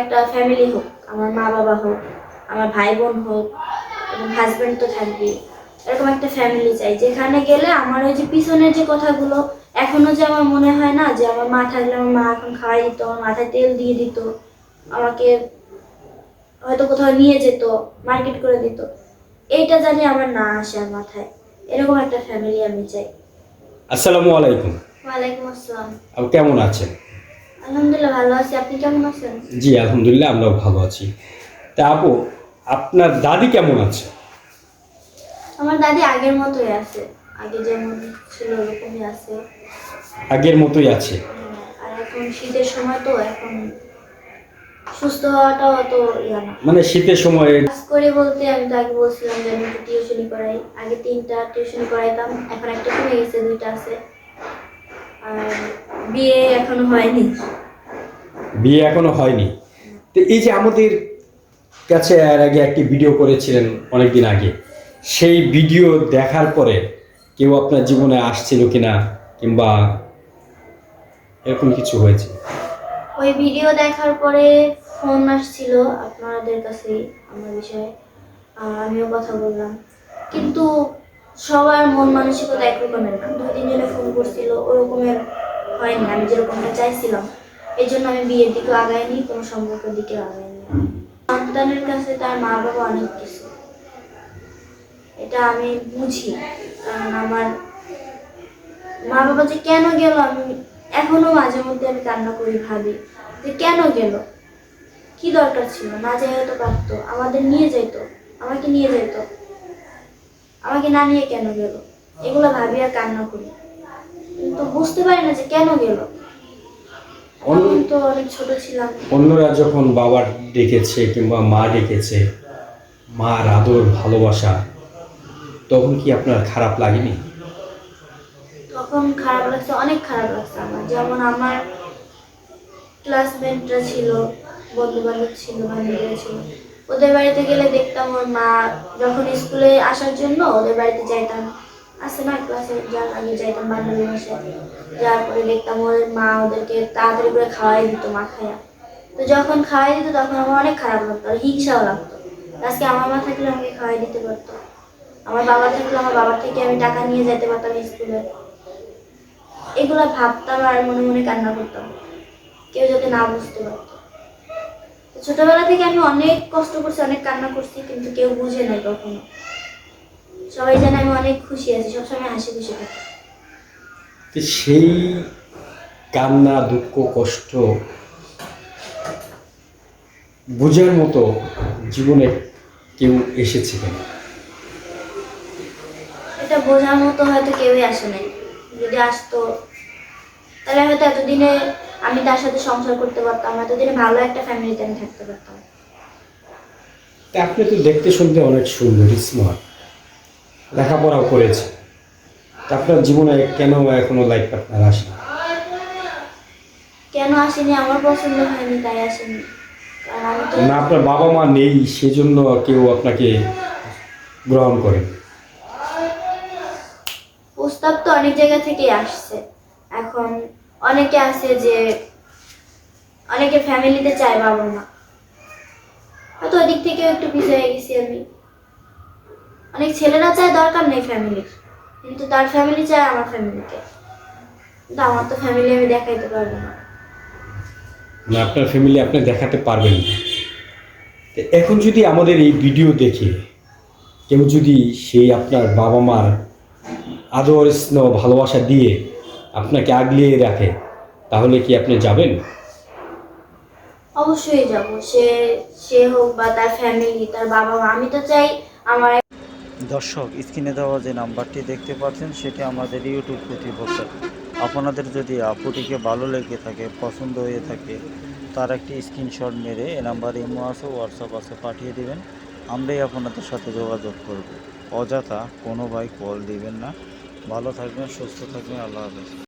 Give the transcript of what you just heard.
একটা ফ্যামিলি হোক, আমার মা বাবা হোক, আমার ভাই বোন হোক এবং হাজবেন্ড তো থাকবেই। এরকম একটা ফ্যামিলি চাই যেখানে গেলে আমার ওই যে পিছনের যে কথাগুলো এখনো যে আমার মনে হয় না যে আমার মা থাকলে আমার মা এখন খাওয়াই দিত, আমার মাথায় তেল দিয়ে দিত, আমাকে হয়তো কোথাও নিয়ে যেত, মার্কেট করে দিত, এইটা জানি আমার না আসে আর মাথায়। এরকম একটা ফ্যামিলি আমি চাই। আসসালামু আলাইকুম। ওয়ালাইকুম আসসালাম। আপনি কেমন আছেন? আলহামদুলিল্লাহ ভালো আছি, আপনি কেমন আছেন? জি আলহামদুলিল্লাহ, আমরাও ভালো আছি। তা আপু, আপনার দাদি কেমন আছে? আমার দাদি আগের মতোই আছে, আগে যেমন ছিল ওরকমই আছে। আগের মতোই আছে? আর এখন শীতের সময় তো এখন সুস্থ হওয়াটাও অত ইয়া না। মানে শীতের সময়ে? কাজ করে বলতে আমি তো আগে বলছিলাম যে আমি একটু টিউশনি করাই, আগে 3টা টিউশনি করাইতাম, এখন একটা কমে গেছে, 2টা আছে। আর বিয়ে এখনো হয়নি। বিয়ে এখনো হয়নি? তো এই যে আমাদের কাছে এর আগে একটি ভিডিও করেছিলেন অনেকদিন আগে, সেই ভিডিও দেখার পরে কেউ আপনার জীবনে আসছিল কিনা, কিংবা এরকম কিছু হয়েছে? ওই ভিডিও দেখার পরে ফোন আসছিল আপনাদের কাছে আমার বিষয়ে, আমিও কথা বললাম, কিন্তু সবার মন মানসিকতা একরকমের না। 2-3 জনে ফোন করছিল, ওরকমের হয়নি আমি যেরকমটা চাইছিলাম। এই জন্য আমি বিয়ের দিকেও আগাইনি, কোনো সম্পর্কের দিকেও আগাইনি। সন্তানের কাছে তার মা বাবা অনেক কিছু, এটা আমি বুঝি। কারণ আমার মা বাবা যে কেন গেল, আমি এখনো মাঝে মধ্যে আমি কান্না করি, ভাবি যে কেন গেল, কি দরকার ছিল, না যাই হয়তো পারতো, আমাদের নিয়ে যাইতো, আমাকে নিয়ে যাইতো, আমাকে না নিয়ে কেন গেল, এগুলো ভাবি আর কান্না করি, কিন্তু বুঝতে পারি না যে কেন গেল। তখন তো অনেক ছোট ছিলাম। অন্যরা যখন বাবা ডেকেছে কিংবা মা ডেকেছে, মার আদর ভালোবাসা, তখন কি আপনার খারাপ লাগেনি? তখন খারাপ লাগছে, অনেক খারাপ লাগছে আমার। যেমন আমার ক্লাসমেটরা ছিল, বন্ধু বান্ধব ছিল, বান্ধবীরা ছিল, ওদের বাড়িতে গেলে দেখতাম ওর মা যখন স্কুলে আসার জন্য ওদের বাড়িতে যাইতাম, আসে না ক্লাসে যাওয়ার আগে যাইতাম বান্ধবী বাসায়, যাওয়ার পরে দেখতাম ওর মা ওদেরকে তাড়াতাড়ি করে খাওয়াই দিত, মাখাইয়া। তো যখন খাওয়াই দিত তখন আমার অনেক খারাপ লাগতো আর হিংসাও লাগতো, আজকে আমার মা থাকলে আমাকে খাওয়াই দিতে পারতো, আমার বাবা থাকলে আমার বাবার থেকে আমি টাকা নিয়ে যেতে পারতাম স্কুলে। এগুলা ভাবতাম আর মনে মনে কান্না করতাম, কেউ যাতে না বুঝতে পারতো। ছোটবেলা থেকে আমি অনেক কষ্ট করছি, অনেক কান্না করছি, কিন্তু কেউ বুঝে নাই কখনো। সবাই জানে আমি অনেক খুশি আছি, সবসময় হাসি খুশি থাকি। তো সেই কান্না, দুঃখ, কষ্ট বোঝার মতো জীবনে কেউ এসেছে কেন? এটা বোঝার মতো হয়তো কেউই আসে নাই। যদি আসতো তাহলে হয়তো এতদিনে আমি তার সাথে সংসার করতে পারতাম, এতদিনে ভালো একটা ফ্যামিলিতে আমি থাকতে পারতাম। তা আপনি তো দেখতে শুনতে অনেক সুন্দর, স্মার্ট, লেখাপড়াও করেছে, তা আপনার জীবনে কেন এখনো লাইফ পার্টনার আসে? কেন আসেনি, আমার পছন্দ হয়নি তাই আসেনি। কারণ আমি তো না, আপনার বাবা মা নেই সেজন্য কেউ আপনাকে গ্রহণ করে? প্রস্তাব তো অনেক জায়গা থেকে আসছে। এখন অনেকে আছে যে অনেকে ফ্যামিলিতে চায় বাবা মা, হয়তো ওদিক থেকে একটু পিছিয়ে গেছি আমি। অনেক ছেলেরা চায় দরকার নেই ফ্যামিলির, কিন্তু তার ফ্যামিলি চায় আমার ফ্যামিলিকে, কিন্তু আমার তো ফ্যামিলি আমি দেখাইতে পারবো না। না, আপনার ফ্যামিলি আপনি দেখাতে পারবেন না। তো এখন যদি আমাদের এই ভিডিও দেখে কেউ যদি সেই আপনার বাবা মার আদর স্নেহ ভালোবাসা দিয়ে আপনাকে আগলিয়ে রাখে, তাহলে কি আপনি যাবেন? অবশ্যই যাব, সে সে হোক বা তার ফ্যামিলি, তার বাবা মা। আমি তো চাই আমার দর্শক, স্ক্রিনে দেওয়া যে নাম্বারটি দেখতে পাচ্ছেন সেটি আমাদের ইউটিউব কর্তৃপক্ষ। আপনাদের যদি আপুটিকে ভালো লেগে থাকে, পছন্দ হয়ে থাকে, তার একটি স্ক্রিনশট মেরে এ নাম্বার ইমো আছে, হোয়াটসঅ্যাপ আছে, পাঠিয়ে দিবেন। আমরাই আপনাদের সাথে যোগাযোগ করব। অযথা কোনো ভাই কল দিবেন না। ভালো থাকবেন, সুস্থ থাকবেন, আল্লাহ হাফেজ।